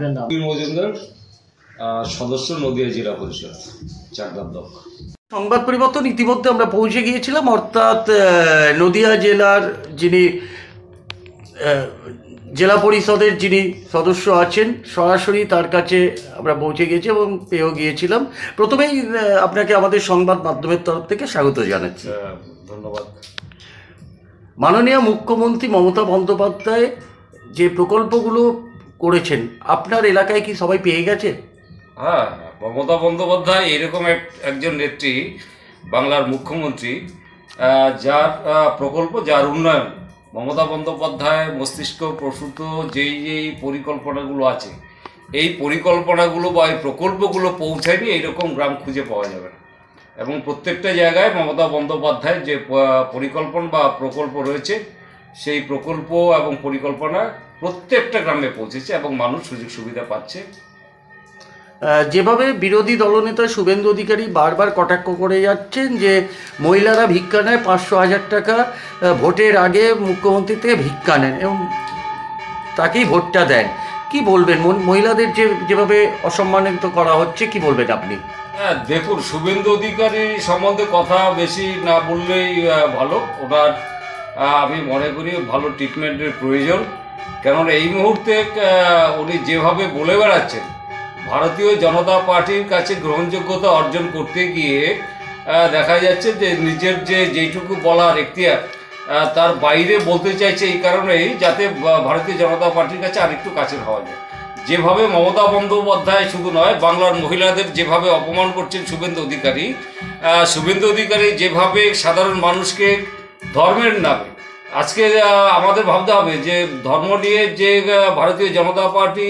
আপনার নাম? মজুমদার, সদস্য নদিয়া জেলা পরিষদ, চাকদার দক্ষ। সংবাদ পরিবর্তন ইতিমধ্যে আমরা পৌঁছে গিয়েছিলাম, অর্থাৎ নদিয়া জেলার যিনি জেলা পরিষদের যিনি সদস্য আছেন সরাসরি তার কাছে আমরা পৌঁছে গিয়েছি এবং পেয়েও গিয়েছিলাম। প্রথমেই আপনাকে আমাদের সংবাদ মাধ্যমের তরফ থেকে স্বাগত জানাচ্ছি। ধন্যবাদ। মাননীয় মুখ্যমন্ত্রী মমতা বন্দ্যোপাধ্যায় যে প্রকল্পগুলো করেছেন আপনার এলাকায় কি সবাই পেয়ে গেছে? হ্যাঁ, মমতা বন্দ্যোপাধ্যায় এরকম একজন নেত্রী, বাংলার মুখ্যমন্ত্রী, যার প্রকল্প, যার উন্নয়ন, মমতা বন্দ্যোপাধ্যায় মস্তিষ্ক প্রসূত যেই পরিকল্পনাগুলো আছে, এই পরিকল্পনাগুলো বা এই প্রকল্পগুলো পৌঁছায়নি এইরকম গ্রাম খুঁজে পাওয়া যাবে না। এবং প্রত্যেকটা জায়গায় মমতা বন্দ্যোপাধ্যায় যে পরিকল্পনা বা প্রকল্প রয়েছে, সেই প্রকল্প এবং পরিকল্পনা প্রত্যেকটা গ্রামে পৌঁছেছে এবং মানুষ সুযোগ সুবিধা পাচ্ছে। যেভাবে বিরোধী দলনেতা শুভেন্দু অধিকারী বারবার কটাক্ষ করে যাচ্ছেন যে মহিলারা ভিক্ষা নেয়, 500,000 টাকা ভোটের আগে মুখ্যমন্ত্রী থেকে ভিক্ষা নেন এবং তাকেই ভোটটা দেন, কি বলবেন? মহিলাদের যেভাবে অসম্মানিত করা হচ্ছে, কি বলবেন আপনি? হ্যাঁ, দেখুন, শুভেন্দু অধিকারী সম্বন্ধে কথা বেশি না বললেই ভালো। ওনার আমি মনে করি ভালো ট্রিটমেন্টের প্রয়োজন। কেননা এই মুহূর্তে উনি যেভাবে বলে বেড়াচ্ছেন, ভারতীয় জনতা পার্টির কাছে গ্রহণযোগ্যতা অর্জন করতে গিয়ে দেখা যাচ্ছে যে নিজের যেইটুকু বলার এখতিয়ার তার বাইরে বলতে চাইছে, এই কারণেই যাতে ভারতীয় জনতা পার্টির কাছে আরেকটু কাছের হওয়া যায়। যেভাবে মমতা বন্দ্যোপাধ্যায় শুধু নয়, বাংলার মহিলাদের যেভাবে অপমান করছেন শুভেন্দু অধিকারী যেভাবে সাধারণ মানুষকে ধর্মের নামে, আজকে আমাদের ভাবতে হবে যে ধর্ম নিয়ে যে ভারতীয় জনতা পার্টি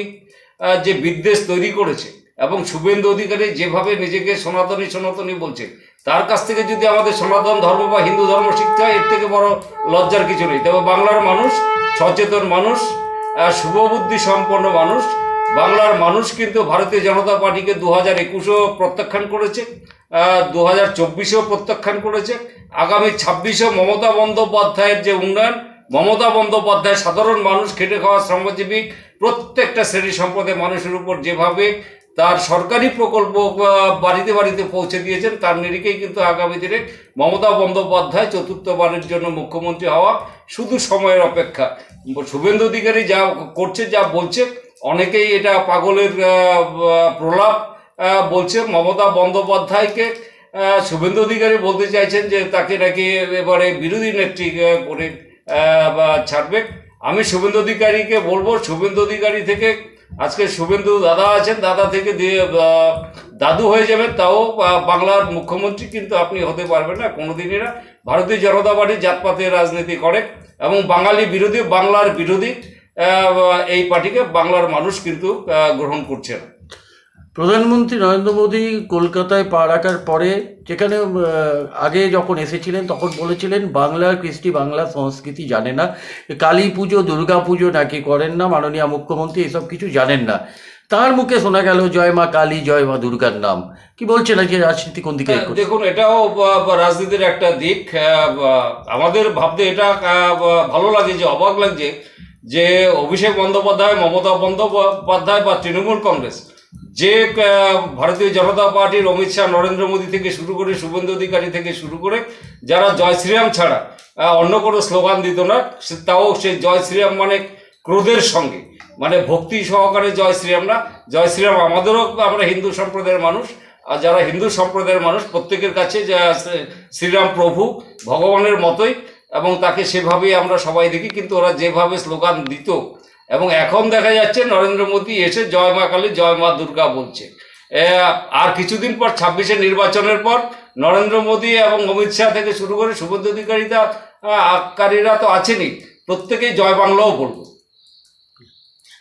যে বিদ্বেষ তৈরি করেছে এবং শুভেন্দু অধিকারী যেভাবে নিজেকে সনাতনী বলছে, তার কাছ থেকে যদি আমাদের সনাতন ধর্ম বা হিন্দু ধর্ম শিখতে হয়, এর থেকে বড় লজ্জার কিছু নেই। তবে বাংলার মানুষ সচেতন মানুষ, শুভবুদ্ধি সম্পন্ন মানুষ। বাংলার মানুষ কিন্তু ভারতীয় জনতা পার্টিকে 2021-ও প্রত্যাখ্যান করেছে, 2024-এও প্রত্যাখ্যান করেছে। আগামী 26-এও মমতা বন্দ্যোপাধ্যায়ের যে উন্নয়ন, মমতা বন্দ্যোপাধ্যায় সাধারণ মানুষ, খেটে খাওয়া শ্রমজীবী প্রত্যেকটা শ্রেণী সম্প্রদায়ের মানুষের উপর যেভাবে তার সরকারি প্রকল্প বাড়িতে বাড়িতে পৌঁছে দিয়েছেন, তার নিরিখেই কিন্তু আগামী দিনে মমতা বন্দ্যোপাধ্যায় চতুর্থবারের জন্য মুখ্যমন্ত্রী হওয়া শুধু সময়ের অপেক্ষা। শুভেন্দু অধিকারী যা করছে, যা বলছে, অনেকেই এটা পাগলের প্রলাপ বলছে। মমতা বন্দ্যোপাধ্যায়কে শুভেন্দু অধিকারী বলতে চাইছেন যে তাকে নাকি এবারে বিরোধী নেত্রী করে ছাড়বে। আমি শুভেন্দু অধিকারীকে বলবো, শুভেন্দু অধিকারী থেকে আজকে শুভেন্দু দাদা আছেন, দাদা থেকে দাদু হয়ে যাবেন, তাও বাংলার মুখ্যমন্ত্রী কিন্তু আপনি হতে পারবেন না কোনোদিনই না। ভারতীয় জনতা পার্টি জাতপাতের রাজনীতি করে এবং বাঙালি বিরোধী, বাংলার বিরোধী এই পার্টিকে বাংলার মানুষ কিন্তু গ্রহণ করছে না। প্রধানমন্ত্রী নরেন্দ্র মোদী কলকাতায় পা রাখার পরে, যেখানে আগে যখন এসেছিলেন তখন বলেছিলেন বাংলার কৃষ্টি, বাংলা সংস্কৃতি জানে না, কালী পুজো, দুর্গা পুজো নাকি করেন না মাননীয় মুখ্যমন্ত্রী, এসব কিছু জানেন না। তার মুখে শোনা গেল জয় মা কালী, জয় মা দুর্গার নাম। কি বলছেন আজকে রাজনীতি কোন দিকে? দেখুন, এটাও রাজনীতির একটা দিক। আমাদের ভাবতে এটা ভালো লাগে, যে অবাক লাগছে যে অভিষেক বন্দ্যোপাধ্যায়, মমতা বন্দ্যোপাধ্যায় বা তৃণমূল কংগ্রেস, যে ভারতীয় জনতা পার্টির অমিত শাহ, নরেন্দ্র মোদী থেকে শুরু করে শুভেন্দু অধিকারী থেকে শুরু করে যারা জয় শ্রীরাম ছাড়া অন্য কোনো স্লোগান দিত না, তাও সেই জয় শ্রীরাম মানে ক্রোধের সঙ্গে, মানে ভক্তি সহকারে জয় শ্রীরাম না, জয় শ্রীরাম আমাদেরও, আমরা হিন্দু সম্প্রদায়ের মানুষ, আর যারা হিন্দু সম্প্রদায়ের মানুষ প্রত্যেকের কাছে শ্রীরাম প্রভু ভগবানের মতোই, এবং তাকে সেভাবেই আমরা সবাই দেখি। কিন্তু ওরা যেভাবে স্লোগান দিত, এবং এখন দেখা যাচ্ছে নরেন্দ্র মোদী এসে জয় মা কালী, জয় মা দুর্গা বলছে। আর কিছুদিন পর 26-এর নির্বাচনের পর নরেন্দ্র মোদী এবং অমিত শাহ থেকে শুরু করে শুভেন্দু অধিকারীরা তো আছেনই, প্রত্যেকেই জয় বাংলাও বলবো।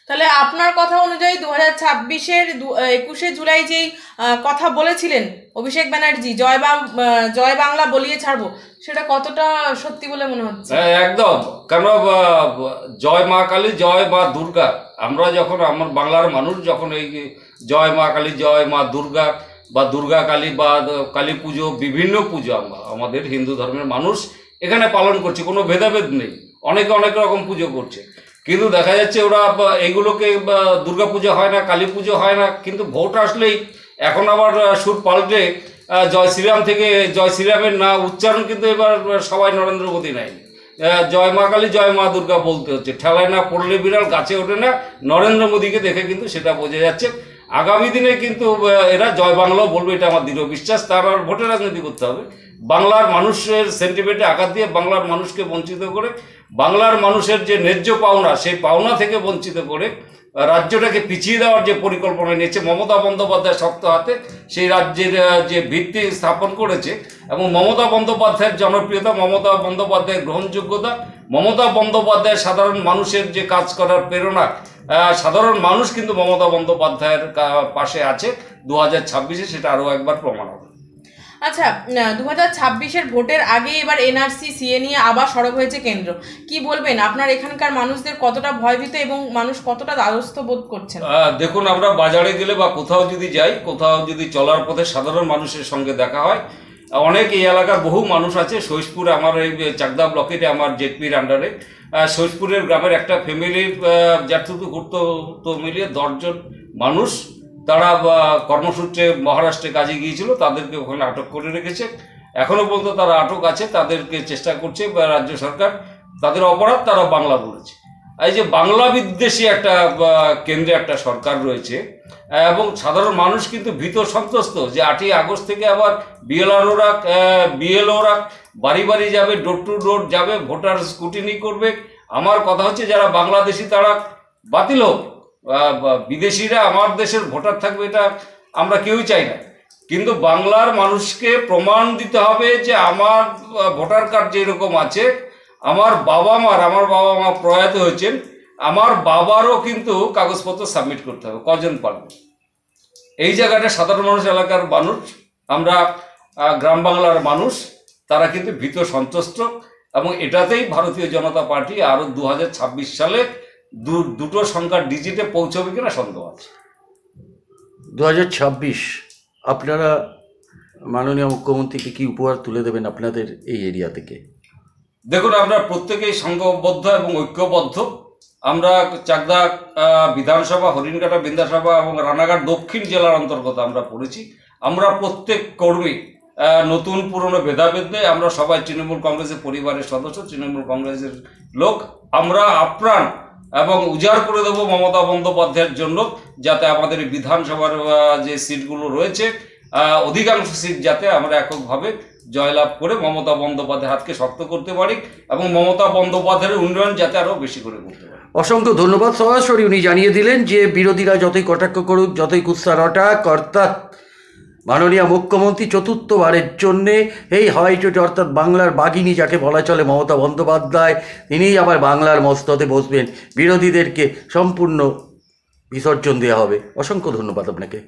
তাহলে আপনার কথা অনুযায়ী 2026-এর 21শে জুলাই যেই কথা বলেছিলেন অভিষেক ব্যানার্জি, জয় বাংলা বলিয়ে ছাড়বো, সেটা কতটা সত্যি বলে মনে হচ্ছে? একদম। কেন জয় মা কালী, জয় মা দুর্গা, আমরা যখন আমার বাংলার মানুষ যখন এই জয় মা কালী, জয় মা দুর্গা বা দুর্গা কালী বা কালী পুজো, বিভিন্ন পুজো আমরা আমাদের হিন্দু ধর্মের মানুষ এখানে পালন করছি, কোনো ভেদাভেদ নেই, অনেকে অনেক রকম পুজো করছে। কিন্তু দেখা যাচ্ছে ওরা এইগুলোকে দুর্গাপুজো হয় না, কালী পুজো হয় না, কিন্তু ভোট আসলেই এখন আবার সুর পাল্টে জয় শ্রীরাম থেকে জয় শ্রীরামের না উচ্চারণ কিন্তু এবার সবাই নরেন্দ্র মোদী নাই, জয় মা কালী জয় মা দুর্গা বলতে হচ্ছে। ঠেলায় না পড়লে বিড়াল গাছে ওঠে না, নরেন্দ্র মোদীকে দেখে কিন্তু সেটা বোঝা যাচ্ছে। আগামী দিনে কিন্তু এরা জয় বাংলাও বলবে, এটা আমার দৃঢ় বিশ্বাস। তার আর ভোটে রাজনীতি করতে হবে, বাংলার মানুষের সেন্টিমেন্টে আঘাত দিয়ে বাংলার মানুষকে বঞ্চিত করে, বাংলার মানুষের যে ন্যায্য পাওনা সেই পাওনা থেকে বঞ্চিত করে রাজ্যটাকে পিছিয়ে দেওয়ার যে পরিকল্পনা নিয়েছে মমতা বন্দ্যোপাধ্যায় শক্ত হাতে, সেই রাজ্যের যে ভিত্তি স্থাপন করেছে। এবং মমতা বন্দ্যোপাধ্যায়ের জনপ্রিয়তা, মমতা বন্দ্যোপাধ্যায়ের গ্রহণযোগ্যতা, মমতা বন্দ্যোপাধ্যায়ের সাধারণ মানুষের যে কাজ করার প্রেরণা, সাধারণ মানুষ কিন্তু মমতা বন্দ্যোপাধ্যায়ের পাশে আছে। 2026-এ সেটা আরও একবার প্রমাণ হবে। আচ্ছা, 2026-এর ভোটের আগে এবার এনআরসি সিএ নিয়ে আবার সরব হয়েছে কেন্দ্র, কি বলবেন? আপনার এখানকার মানুষদের কতটা ভয়ভীত এবং মানুষ কতটা দ্বারস্থ বোধ করছেন? দেখুন, আমরা বাজারে গেলে বা কোথাও যদি যাই, কোথাও যদি চলার পথে সাধারণ মানুষের সঙ্গে দেখা হয়, অনেক এই এলাকার বহু মানুষ আছে। সৈজপুর, আমার এই চাকদা ব্লকেটে আমার জেটপির আন্ডারে সৈজপুরের গ্রামের একটা ফ্যামিলির যাত্রী ঘুরতো তো মিলিয়ে 10 জন মানুষ, তারা কর্মসূত্রে মহারাষ্ট্রে কাজে গিয়েছিল, তাদেরকে ওখানে আটক করে রেখেছে। এখনো পর্যন্ত তারা আটক আছে, তাদেরকে চেষ্টা করছে রাজ্য সরকার। তাদের অপরাধ, তারা বাংলা বলেছে। এই যে বাংলা বিদ্বেষী একটা কেন্দ্রে একটা সরকার রয়েছে এবং সাধারণ মানুষ কিন্তু ভীত সন্ত্রস্ত যে 8ই আগস্ট থেকে আবার বিএলওরা বাড়ি বাড়ি যাবে, ডোর টু ডোর যাবে, ভোটার স্ক্রুটিনি করবে। আমার কথা হচ্ছে যারা বাংলাদেশি তারা বাতিল হোক, বিদেশিরা আমার দেশের ভোটার থাকবে, এটা আমরা কেউই চাই না। কিন্তু বাংলার মানুষকে প্রমাণ দিতে হবে যে আমার ভোটার কার্ড যেরকম আছে, আমার বাবা মা প্রয়াত হয়েছেন, আমার বাবারও কিন্তু কাগজপত্র সাবমিট করতে হবে। কজন পারবে? এই জায়গাটা সাধারণ মানুষ, এলাকার মানুষ, আমরা গ্রাম বাংলার মানুষ, তারা কিন্তু ভীত সন্ত্রস্ত। এবং এটাতেই ভারতীয় জনতা পার্টি আরও 2026 সালে দুটো সংখ্যার ডিজিটে পৌঁছবে কিনা সন্দেহ আছে। 2026 আপনারা মাননীয় মুখ্যমন্ত্রীকে কি উপহার তুলে দেবেন আপনাদের এই এরিয়া থেকে? দেখুন, আমরা প্রত্যেকেই সংঘবদ্ধ এবং ঐক্যবদ্ধ। আমরা চাকদা বিধানসভা, হরিণঘাটা বিধানসভা এবং রানাঘাট দক্ষিণ জেলার অন্তর্গত আমরা পড়েছি। আমরা প্রত্যেক কর্মী, নতুন পুরনো ভেদাভেদ নেই, আমরা সবাই তৃণমূল কংগ্রেসের পরিবারের সদস্য, তৃণমূল কংগ্রেসের লোক। আমরা আপ্রাণ এবং উজাড় করে দেবো মমতা বন্দ্যোপাধ্যায়ের জন্য, যাতে আমাদের বিধানসভার যে সিটগুলো রয়েছে অধিকাংশ সিট যাতে আমরা এককভাবে জয়লাভ করে মমতা বন্দ্যোপাধ্যায়ের হাতকে শক্ত করতে পারি এবং মমতা বন্দ্যোপাধ্যায়ের উন্নয়ন যাতে আরও বেশি করে করতে পারি। অসংখ্য ধন্যবাদ। সরাসরি উনি জানিয়ে দিলেন যে বিরোধীরা যতই কটাক্ষ করুক, যতই কুৎসা রটাক, অর্থাৎ মাননীয় মুখ্যমন্ত্রী চতুর্থবারের জন্যে এই হোয়াইট অর্থাৎ বাংলার বাঘিনী যাকে বলা চলে মমতা বন্দ্যোপাধ্যায়, তিনিই আবার বাংলার মস্ততে বসবেন। বিরোধীদেরকে সম্পূর্ণ বিসর্জন দেওয়া হবে। অসংখ্য ধন্যবাদ আপনাকে।